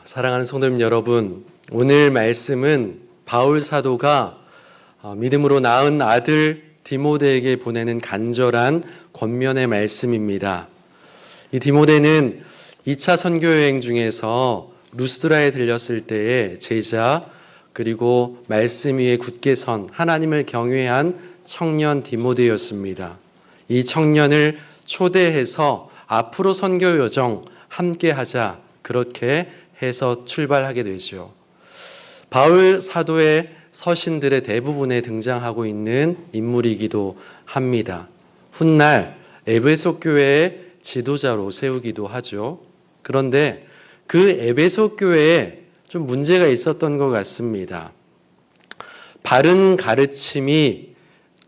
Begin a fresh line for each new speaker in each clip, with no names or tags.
사랑하는 성도님 여러분, 오늘 말씀은 바울 사도가 믿음으로 낳은 아들 디모데에게 보내는 간절한 권면의 말씀입니다. 이 디모데는 2차 선교 여행 중에서 루스드라에 들렸을 때의 제자, 그리고 말씀 위에 굳게 선 하나님을 경외한 청년 디모데였습니다. 이 청년을 초대해서 앞으로 선교 여정 함께 하자, 그렇게 해서 출발하게 되죠. 바울 사도의 서신들의 대부분에 등장하고 있는 인물이기도 합니다. 훗날 에베소 교회의 지도자로 세우기도 하죠. 그런데 그 에베소 교회에 좀 문제가 있었던 것 같습니다. 바른 가르침이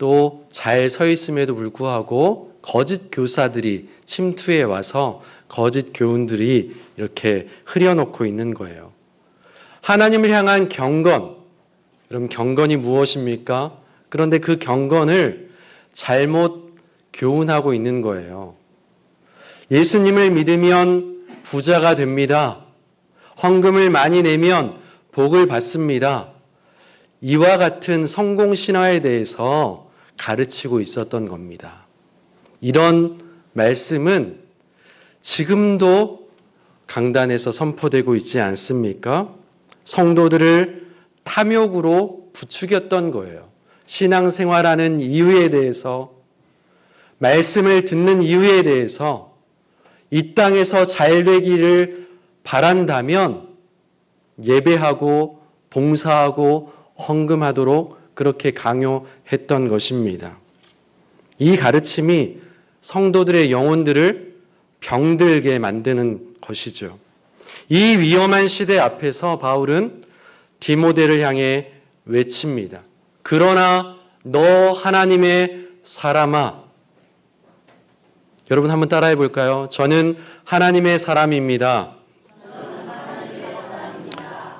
또 잘 서 있음에도 불구하고 거짓 교사들이 침투해 와서 거짓 교훈들이 이렇게 흐려놓고 있는 거예요. 하나님을 향한 경건, 그럼 경건이 무엇입니까? 그런데 그 경건을 잘못 교훈하고 있는 거예요. 예수님을 믿으면 부자가 됩니다. 헌금을 많이 내면 복을 받습니다. 이와 같은 성공 신화에 대해서 가르치고 있었던 겁니다. 이런 말씀은 지금도 강단에서 선포되고 있지 않습니까? 성도들을 탐욕으로 부추겼던 거예요. 신앙생활하는 이유에 대해서, 말씀을 듣는 이유에 대해서, 이 땅에서 잘 되기를 바란다면 예배하고 봉사하고 헌금하도록 그렇게 강요했던 것입니다. 이 가르침이 성도들의 영혼들을 병들게 만드는 것이죠. 이 위험한 시대 앞에서 바울은 디모데를 향해 외칩니다. 그러나 너 하나님의 사람아. 여러분 한번 따라해 볼까요? 저는 하나님의 사람입니다.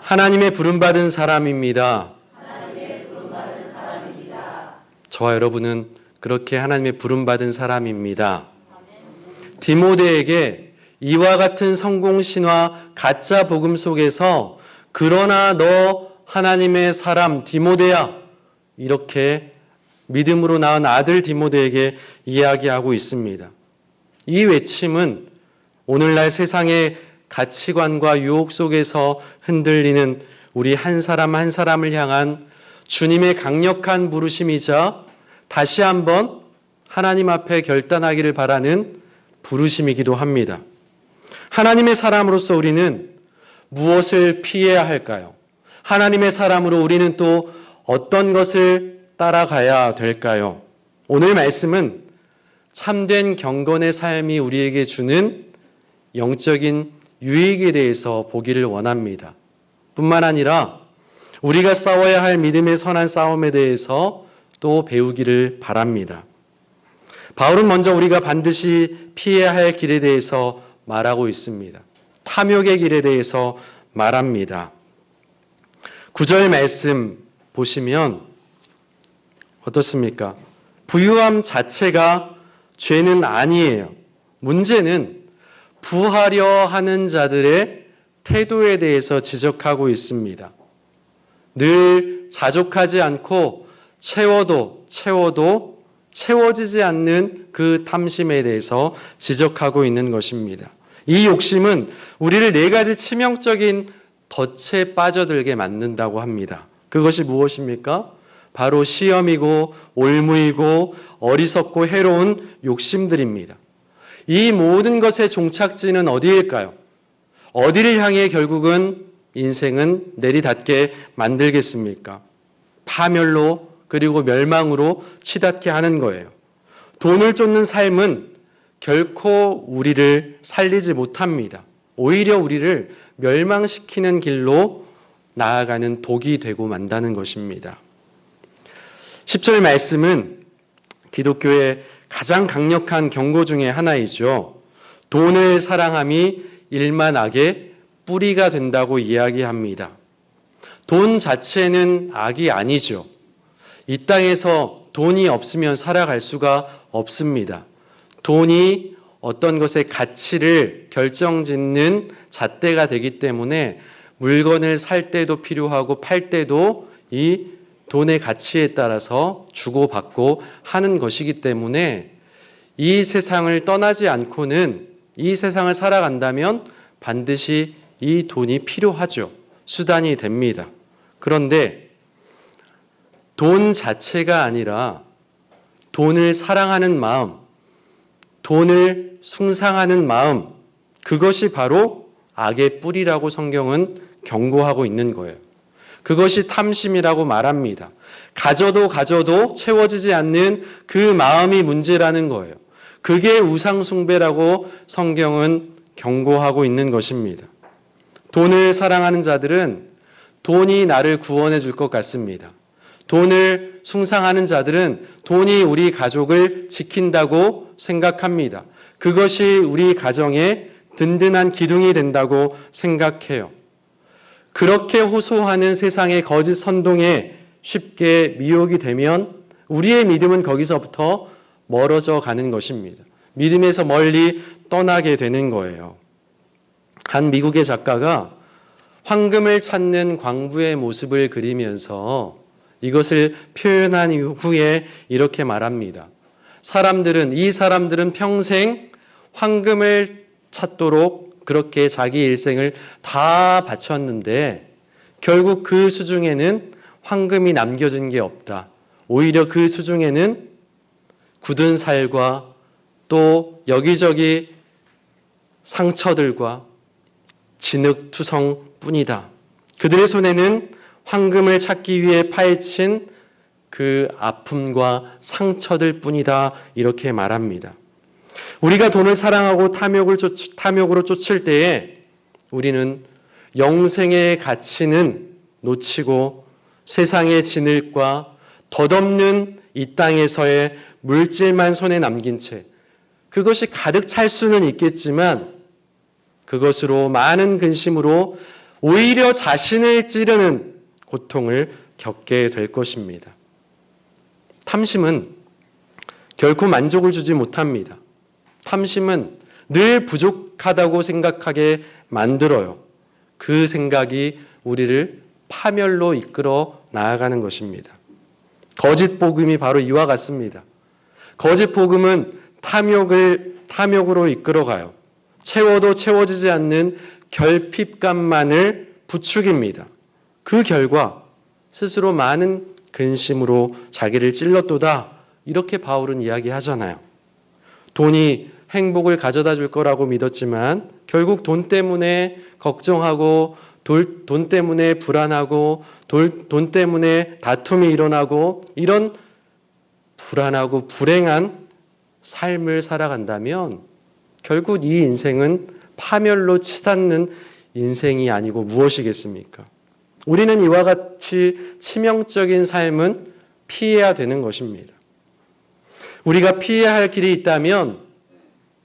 하나님의 부름받은 사람입니다. 저와 여러분은 그렇게 하나님의 부름받은 사람입니다. 디모데에게 이와 같은 성공신화 가짜 복음 속에서 그러나 너 하나님의 사람 디모데야, 이렇게 믿음으로 낳은 아들 디모데에게 이야기하고 있습니다. 이 외침은 오늘날 세상의 가치관과 유혹 속에서 흔들리는 우리 한 사람 한 사람을 향한 주님의 강력한 부르심이자 다시 한번 하나님 앞에 결단하기를 바라는 부르심이기도 합니다. 하나님의 사람으로서 우리는 무엇을 피해야 할까요? 하나님의 사람으로 우리는 또 어떤 것을 따라가야 될까요? 오늘 말씀은 참된 경건의 삶이 우리에게 주는 영적인 유익에 대해서 보기를 원합니다. 뿐만 아니라 우리가 싸워야 할 믿음의 선한 싸움에 대해서 또 배우기를 바랍니다. 바울은 먼저 우리가 반드시 피해야 할 길에 대해서 말하고 있습니다. 탐욕의 길에 대해서 말합니다. 9절 말씀 보시면 어떻습니까? 부유함 자체가 죄는 아니에요. 문제는 부하려 하는 자들의 태도에 대해서 지적하고 있습니다. 늘 자족하지 않고 채워도 채워지지 않는 그 탐심에 대해서 지적하고 있는 것입니다. 이 욕심은 우리를 네 가지 치명적인 덫에 빠져들게 만든다고 합니다. 그것이 무엇입니까? 바로 시험이고 올무이고 어리석고 해로운 욕심들입니다. 이 모든 것의 종착지는 어디일까요? 어디를 향해 결국은 인생은 내리닫게 만들겠습니까? 파멸로, 그리고 멸망으로 치닫게 하는 거예요. 돈을 쫓는 삶은 결코 우리를 살리지 못합니다. 오히려 우리를 멸망시키는 길로 나아가는 독이 되고 만다는 것입니다. 10절 말씀은 기독교의 가장 강력한 경고 중에 하나이죠. 돈을 사랑함이 일만 악의 뿌리가 된다고 이야기합니다. 돈 자체는 악이 아니죠. 이 땅에서 돈이 없으면 살아갈 수가 없습니다. 돈이 어떤 것의 가치를 결정짓는 잣대가 되기 때문에 물건을 살 때도 필요하고 팔 때도 이 돈의 가치에 따라서 주고받고 하는 것이기 때문에 이 세상을 떠나지 않고는, 이 세상을 살아간다면 반드시 이 돈이 필요하죠. 수단이 됩니다. 그런데 돈 자체가 아니라 돈을 사랑하는 마음, 돈을 숭상하는 마음, 그것이 바로 악의 뿌리라고 성경은 경고하고 있는 거예요. 그것이 탐심이라고 말합니다. 가져도 채워지지 않는 그 마음이 문제라는 거예요. 그게 우상숭배라고 성경은 경고하고 있는 것입니다. 돈을 사랑하는 자들은 돈이 나를 구원해 줄 것 같습니다. 돈을 숭상하는 자들은 돈이 우리 가족을 지킨다고 생각합니다. 그것이 우리 가정의 든든한 기둥이 된다고 생각해요. 그렇게 호소하는 세상의 거짓 선동에 쉽게 미혹이 되면 우리의 믿음은 거기서부터 멀어져 가는 것입니다. 믿음에서 멀리 떠나게 되는 거예요. 한 미국의 작가가 황금을 찾는 광부의 모습을 그리면서 이것을 표현한 후에 이렇게 말합니다. 이 사람들은 평생 황금을 찾도록 그렇게 자기 일생을 다 바쳤는데 결국 그 수중에는 황금이 남겨진 게 없다. 오히려 그 수중에는 굳은 살과 또 여기저기 상처들과 진흙투성뿐이다. 그들의 손에는 황금을 찾기 위해 파헤친 그 아픔과 상처들 뿐이다. 이렇게 말합니다. 우리가 돈을 사랑하고 탐욕으로 쫓을 때에 우리는 영생의 가치는 놓치고 세상의 진흙과 덧없는 이 땅에서의 물질만 손에 남긴 채 그것이 가득 찰 수는 있겠지만 그것으로 많은 근심으로 오히려 자신을 찌르는 고통을 겪게 될 것입니다. 탐심은 결코 만족을 주지 못합니다. 탐심은 늘 부족하다고 생각하게 만들어요. 그 생각이 우리를 파멸로 이끌어 나아가는 것입니다. 거짓 복음이 바로 이와 같습니다. 거짓 복음은 탐욕으로 이끌어가요. 채워도 채워지지 않는 결핍감만을 부추깁니다. 그 결과 스스로 많은 근심으로 자기를 찔렀도다. 이렇게 바울은 이야기하잖아요. 돈이 행복을 가져다 줄 거라고 믿었지만 결국 돈 때문에 걱정하고 돈 때문에 불안하고 돈 때문에 다툼이 일어나고 이런 불안하고 불행한 삶을 살아간다면 결국 이 인생은 파멸로 치닫는 인생이 아니고 무엇이겠습니까? 우리는 이와 같이 치명적인 삶은 피해야 되는 것입니다. 우리가 피해야 할 길이 있다면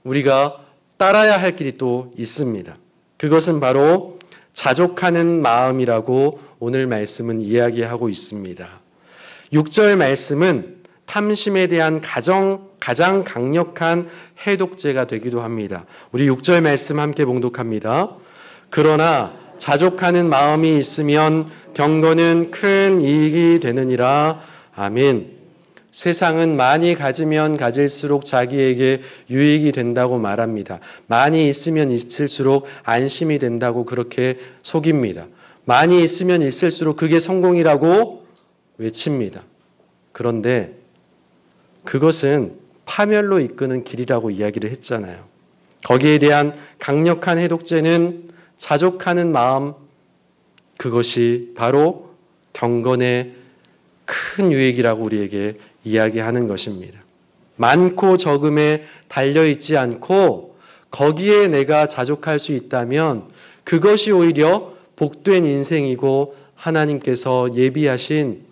우리가 따라야 할 길이 또 있습니다. 그것은 바로 자족하는 마음이라고 오늘 말씀은 이야기하고 있습니다. 6절 말씀은 탐심에 대한 가장 강력한 해독제가 되기도 합니다. 우리 6절 말씀 함께 봉독합니다. 그러나 자족하는 마음이 있으면 경건은 큰 이익이 되느니라. 아멘. 세상은 많이 가지면 가질수록 자기에게 유익이 된다고 말합니다. 많이 있으면 있을수록 안심이 된다고 그렇게 속입니다. 많이 있으면 있을수록 그게 성공이라고 외칩니다. 그런데 그것은 파멸로 이끄는 길이라고 이야기를 했잖아요. 거기에 대한 강력한 해독제는 자족하는 마음, 그것이 바로 경건의 큰 유익이라고 우리에게 이야기하는 것입니다. 많고 적음에 달려있지 않고 거기에 내가 자족할 수 있다면 그것이 오히려 복된 인생이고 하나님께서 예비하신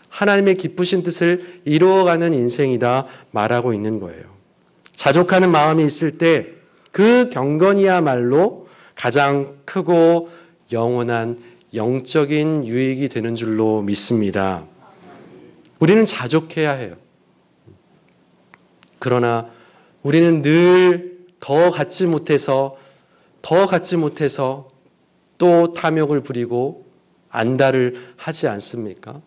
하나님의 기쁘신 뜻을 이루어가는 인생이다 말하고 있는 거예요. 자족하는 마음이 있을 때 그 경건이야말로 가장 크고 영원한 영적인 유익이 되는 줄로 믿습니다. 우리는 자족해야 해요. 그러나 우리는 늘 더 갖지 못해서 또 탐욕을 부리고 안달을 하지 않습니까?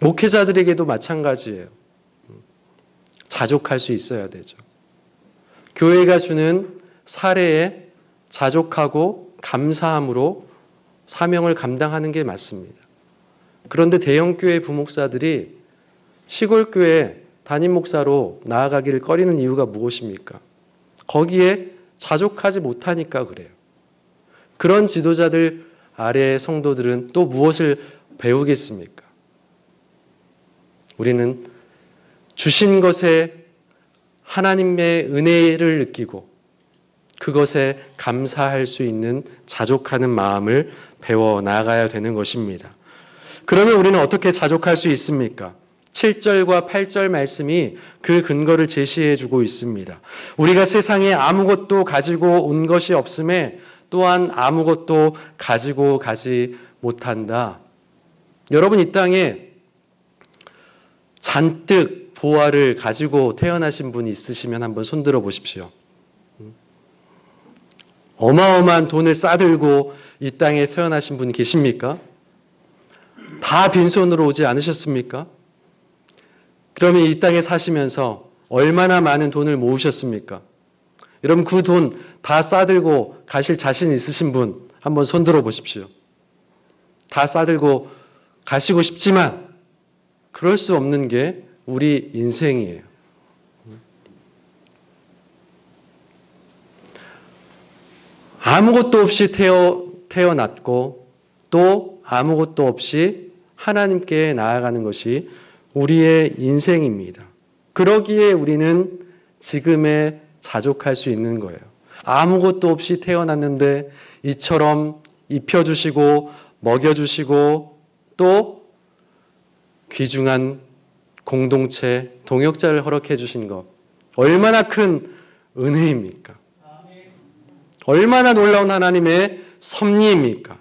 목회자들에게도 마찬가지예요. 자족할 수 있어야 되죠. 교회가 주는 사례에 자족하고 감사함으로 사명을 감당하는 게 맞습니다. 그런데 대형교회 부목사들이 시골교회 담임 목사로 나아가기를 꺼리는 이유가 무엇입니까? 거기에 자족하지 못하니까 그래요. 그런 지도자들 아래의 성도들은 또 무엇을 배우겠습니까? 우리는 주신 것에 하나님의 은혜를 느끼고 그것에 감사할 수 있는 자족하는 마음을 배워 나가야 되는 것입니다. 그러면 우리는 어떻게 자족할 수 있습니까? 7절과 8절 말씀이 그 근거를 제시해 주고 있습니다. 우리가 세상에 아무것도 가지고 온 것이 없음에 또한 아무것도 가지고 가지 못한다. 여러분, 이 땅에 잔뜩 보화를 가지고 태어나신 분이 있으시면 한번 손들어 보십시오. 어마어마한 돈을 싸들고 이 땅에 태어나신 분이 계십니까? 다 빈손으로 오지 않으셨습니까? 그러면 이 땅에 사시면서 얼마나 많은 돈을 모으셨습니까? 여러분, 그 돈 다 싸들고 가실 자신 있으신 분 한번 손들어 보십시오. 다 싸들고 가시고 싶지만 그럴 수 없는 게 우리 인생이에요. 아무것도 없이 태어났고 또 아무것도 없이 하나님께 나아가는 것이 우리의 인생입니다. 그러기에 우리는 지금에 자족할 수 있는 거예요. 아무것도 없이 태어났는데 이처럼 입혀주시고 먹여주시고 또 귀중한 공동체, 동역자를 허락해 주신 것, 얼마나 큰 은혜입니까? 얼마나 놀라운 하나님의 섭리입니까?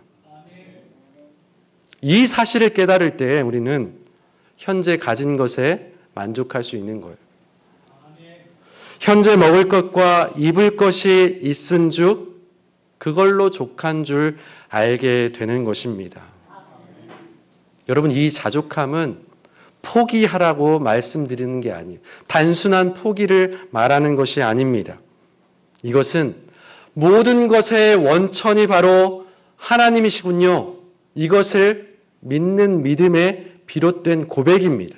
이 사실을 깨달을 때 우리는 현재 가진 것에 만족할 수 있는 거예요. 현재 먹을 것과 입을 것이 있은 즉 그걸로 족한 줄 알게 되는 것입니다. 여러분, 이 자족함은 포기하라고 말씀드리는 게 아니에요. 단순한 포기를 말하는 것이 아닙니다. 이것은 모든 것의 원천이 바로 하나님이시군요. 이것을 믿는 믿음에 비롯된 고백입니다.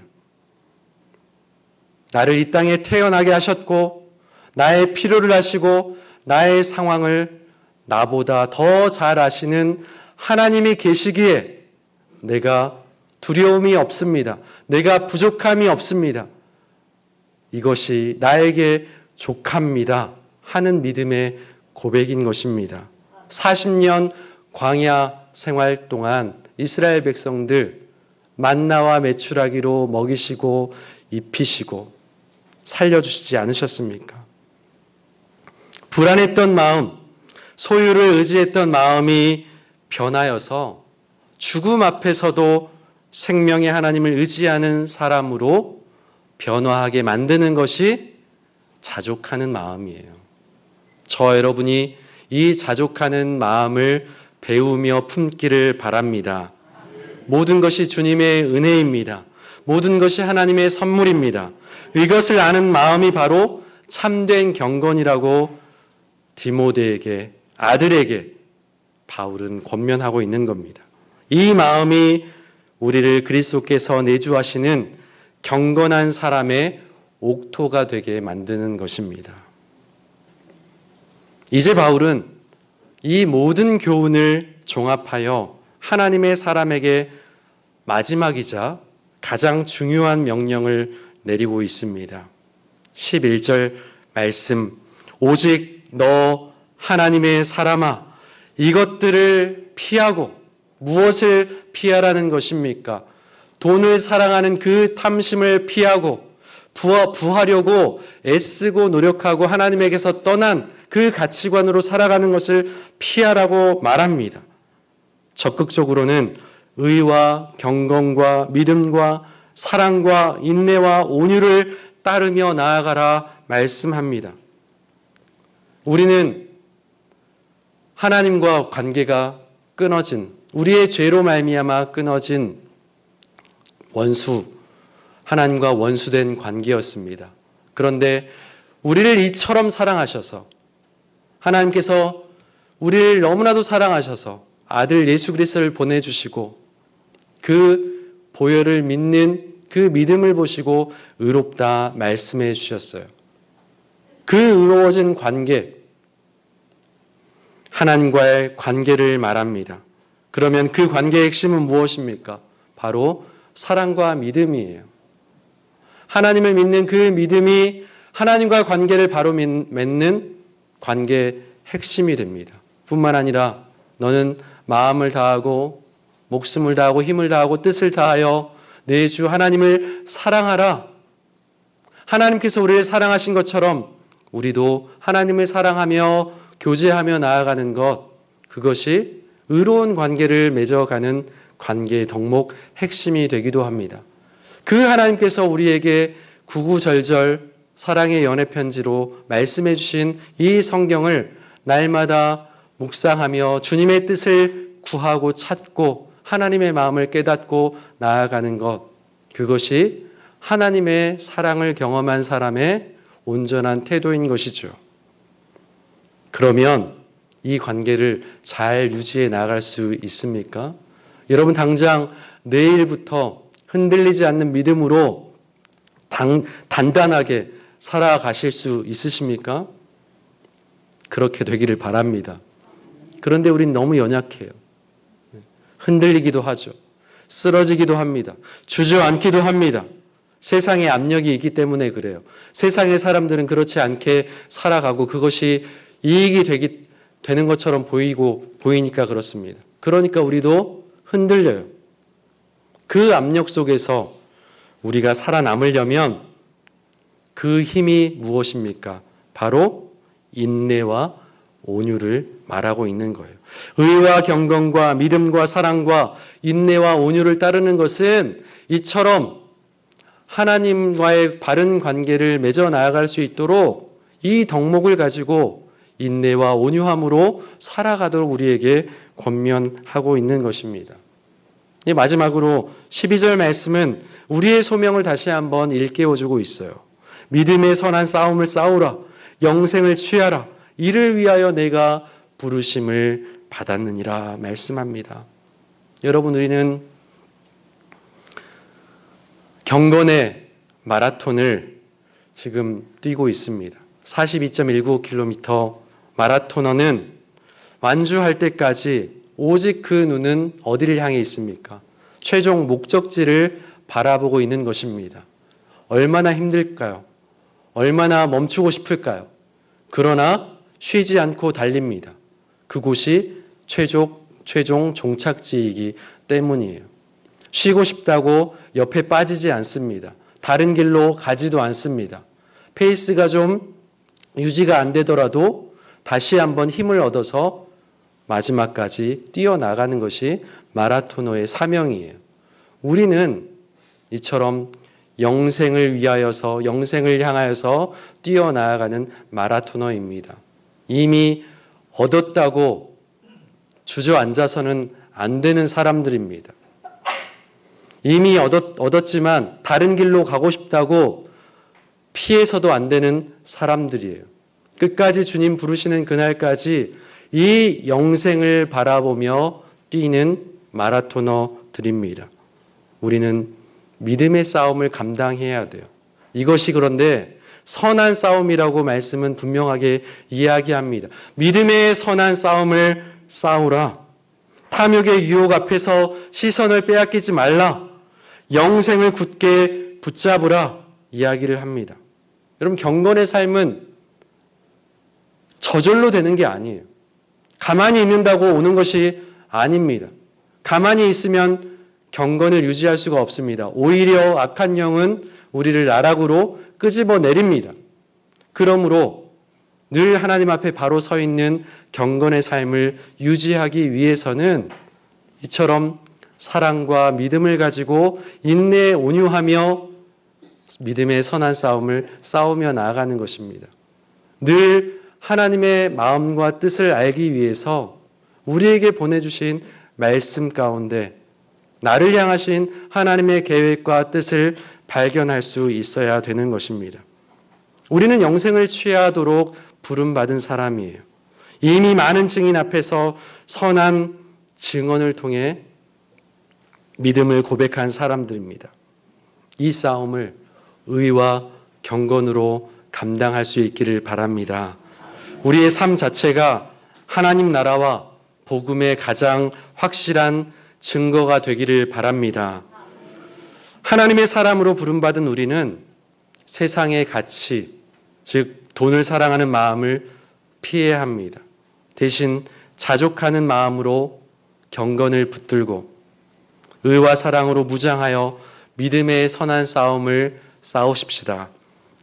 나를 이 땅에 태어나게 하셨고 나의 필요를 아시고 나의 상황을 나보다 더 잘 아시는 하나님이 계시기에 내가 두려움이 없습니다. 내가 부족함이 없습니다. 이것이 나에게 족합니다 하는 믿음의 고백인 것입니다. 40년 광야 생활 동안 이스라엘 백성들 만나와 메추라기로 먹이시고 입히시고 살려주시지 않으셨습니까? 불안했던 마음, 소유를 의지했던 마음이 변하여서 죽음 앞에서도 생명의 하나님을 의지하는 사람으로 변화하게 만드는 것이 자족하는 마음이에요. 저 여러분이 이 자족하는 마음을 배우며 품기를 바랍니다. 모든 것이 주님의 은혜입니다. 모든 것이 하나님의 선물입니다. 이것을 아는 마음이 바로 참된 경건이라고 디모데에게, 아들에게 바울은 권면하고 있는 겁니다. 이 마음이 우리를 그리스도께서 내주하시는 경건한 사람의 옥토가 되게 만드는 것입니다. 이제 바울은 이 모든 교훈을 종합하여 하나님의 사람에게 마지막이자 가장 중요한 명령을 내리고 있습니다. 11절 말씀, 오직 너 하나님의 사람아, 이것들을 피하고, 무엇을 피하라는 것입니까? 돈을 사랑하는 그 탐심을 피하고 부하려고 애쓰고 노력하고 하나님에게서 떠난 그 가치관으로 살아가는 것을 피하라고 말합니다. 적극적으로는 의와 경건과 믿음과 사랑과 인내와 온유를 따르며 나아가라 말씀합니다. 우리는 하나님과 관계가 끊어진, 우리의 죄로 말미암아 끊어진 하나님과 원수된 관계였습니다. 그런데 우리를 이처럼 사랑하셔서, 하나님께서 우리를 너무나도 사랑하셔서 아들 예수 그리스도를 보내주시고 그 보혈을 믿는 그 믿음을 보시고 의롭다 말씀해 주셨어요. 그 의로워진 관계, 하나님과의 관계를 말합니다. 그러면 그 관계의 핵심은 무엇입니까? 바로 사랑과 믿음이에요. 하나님을 믿는 그 믿음이 하나님과의 관계를 바로 맺는 관계의 핵심이 됩니다. 뿐만 아니라 너는 마음을 다하고 목숨을 다하고 힘을 다하고 뜻을 다하여 내 주 하나님을 사랑하라. 하나님께서 우리를 사랑하신 것처럼 우리도 하나님을 사랑하며 교제하며 나아가는 것, 그것이 의로운 관계를 맺어가는 관계의 덕목 핵심이 되기도 합니다. 그 하나님께서 우리에게 구구절절 사랑의 연애 편지로 말씀해 주신 이 성경을 날마다 묵상하며 주님의 뜻을 구하고 찾고 하나님의 마음을 깨닫고 나아가는 것, 그것이 하나님의 사랑을 경험한 사람의 온전한 태도인 것이죠. 그러면 이 관계를 잘 유지해 나갈 수 있습니까? 여러분 당장 내일부터 흔들리지 않는 믿음으로 단단하게 살아가실 수 있으십니까? 그렇게 되기를 바랍니다. 그런데 우린 너무 연약해요. 흔들리기도 하죠. 쓰러지기도 합니다. 주저앉기도 합니다. 세상에 압력이 있기 때문에 그래요. 세상의 사람들은 그렇지 않게 살아가고 그것이 이익이 되는 것처럼 보이니까 그렇습니다. 그러니까 우리도 흔들려요. 그 압력 속에서 우리가 살아남으려면 그 힘이 무엇입니까? 바로 인내와 온유를 말하고 있는 거예요. 의와 경건과 믿음과 사랑과 인내와 온유를 따르는 것은 이처럼 하나님과의 바른 관계를 맺어 나아갈 수 있도록 이 덕목을 가지고 인내와 온유함으로 살아가도록 우리에게 권면하고 있는 것입니다. 마지막으로 12절 말씀은 우리의 소명을 다시 한번 일깨워주고 있어요. 믿음의 선한 싸움을 싸우라. 영생을 취하라. 이를 위하여 내가 부르심을 받았느니라 말씀합니다. 여러분, 우리는 경건의 마라톤을 지금 뛰고 있습니다. 42.19km 마라토너는 완주할 때까지 오직 그 눈은 어디를 향해 있습니까? 최종 목적지를 바라보고 있는 것입니다. 얼마나 힘들까요? 얼마나 멈추고 싶을까요? 그러나 쉬지 않고 달립니다. 그곳이 최종 종착지이기 때문이에요. 쉬고 싶다고 옆에 빠지지 않습니다. 다른 길로 가지도 않습니다. 페이스가 좀 유지가 안 되더라도 다시 한번 힘을 얻어서 마지막까지 뛰어나가는 것이 마라토너의 사명이에요. 우리는 이처럼 영생을 향하여서 뛰어나가는 마라토너입니다. 이미 얻었다고 주저앉아서는 안 되는 사람들입니다. 이미 얻었지만 다른 길로 가고 싶다고 피해서도 안 되는 사람들이에요. 끝까지 주님 부르시는 그날까지 이 영생을 바라보며 뛰는 마라토너들입니다. 우리는 믿음의 싸움을 감당해야 돼요. 이것이 그런데 선한 싸움이라고 말씀은 분명하게 이야기합니다. 믿음의 선한 싸움을 싸우라. 탐욕의 유혹 앞에서 시선을 빼앗기지 말라. 영생을 굳게 붙잡으라. 이야기를 합니다. 여러분, 경건의 삶은 저절로 되는 게 아니에요. 가만히 있는다고 오는 것이 아닙니다. 가만히 있으면 경건을 유지할 수가 없습니다. 오히려 악한 영은 우리를 나락으로 끄집어 내립니다. 그러므로 늘 하나님 앞에 바로 서 있는 경건의 삶을 유지하기 위해서는 이처럼 사랑과 믿음을 가지고 인내에 온유하며 믿음의 선한 싸움을 싸우며 나아가는 것입니다. 늘 하나님의 마음과 뜻을 알기 위해서 우리에게 보내주신 말씀 가운데 나를 향하신 하나님의 계획과 뜻을 발견할 수 있어야 되는 것입니다. 우리는 영생을 취하도록 부름받은 사람이에요. 이미 많은 증인 앞에서 선한 증언을 통해 믿음을 고백한 사람들입니다. 이 싸움을 의와 경건으로 감당할 수 있기를 바랍니다. 우리의 삶 자체가 하나님 나라와 복음의 가장 확실한 증거가 되기를 바랍니다. 하나님의 사람으로 부름받은 우리는 세상의 가치, 즉 돈을 사랑하는 마음을 피해야 합니다. 대신 자족하는 마음으로 경건을 붙들고 의와 사랑으로 무장하여 믿음의 선한 싸움을 싸우십시다.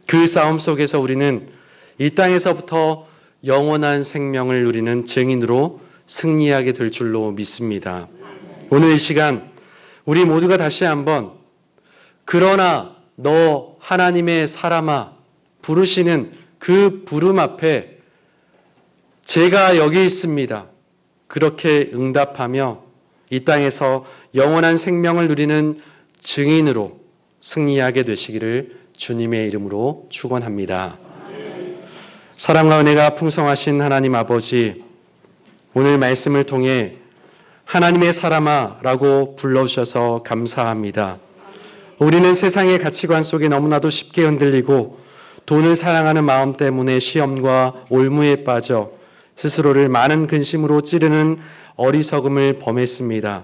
그 싸움 속에서 우리는 이 땅에서부터 영원한 생명을 누리는 증인으로 승리하게 될 줄로 믿습니다. 오늘 이 시간 우리 모두가 다시 한번 그러나 너 하나님의 사람아 부르시는 그 부름 앞에 제가 여기 있습니다. 그렇게 응답하며 이 땅에서 영원한 생명을 누리는 증인으로 승리하게 되시기를 주님의 이름으로 축원합니다. 사랑과 은혜가 풍성하신 하나님 아버지, 오늘 말씀을 통해 하나님의 사람아 라고 불러주셔서 감사합니다. 우리는 세상의 가치관 속에 너무나도 쉽게 흔들리고 돈을 사랑하는 마음 때문에 시험과 올무에 빠져 스스로를 많은 근심으로 찌르는 어리석음을 범했습니다.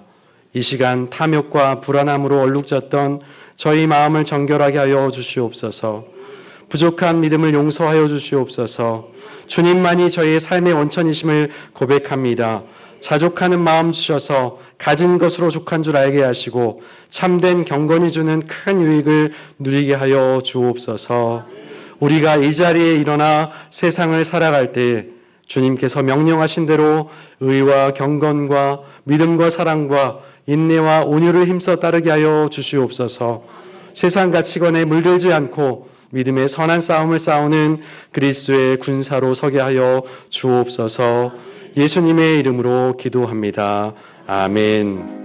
이 시간 탐욕과 불안함으로 얼룩졌던 저희 마음을 정결하게 하여 주시옵소서. 부족한 믿음을 용서하여 주시옵소서. 주님만이 저희의 삶의 원천이심을 고백합니다. 자족하는 마음 주셔서 가진 것으로 족한 줄 알게 하시고 참된 경건이 주는 큰 유익을 누리게 하여 주옵소서. 우리가 이 자리에 일어나 세상을 살아갈 때 주님께서 명령하신 대로 의와 경건과 믿음과 사랑과 인내와 온유를 힘써 따르게 하여 주시옵소서. 세상 가치관에 물들지 않고 믿음의 선한 싸움을 싸우는 그리스도의 군사로 서게 하여 주옵소서. 예수님의 이름으로 기도합니다. 아멘.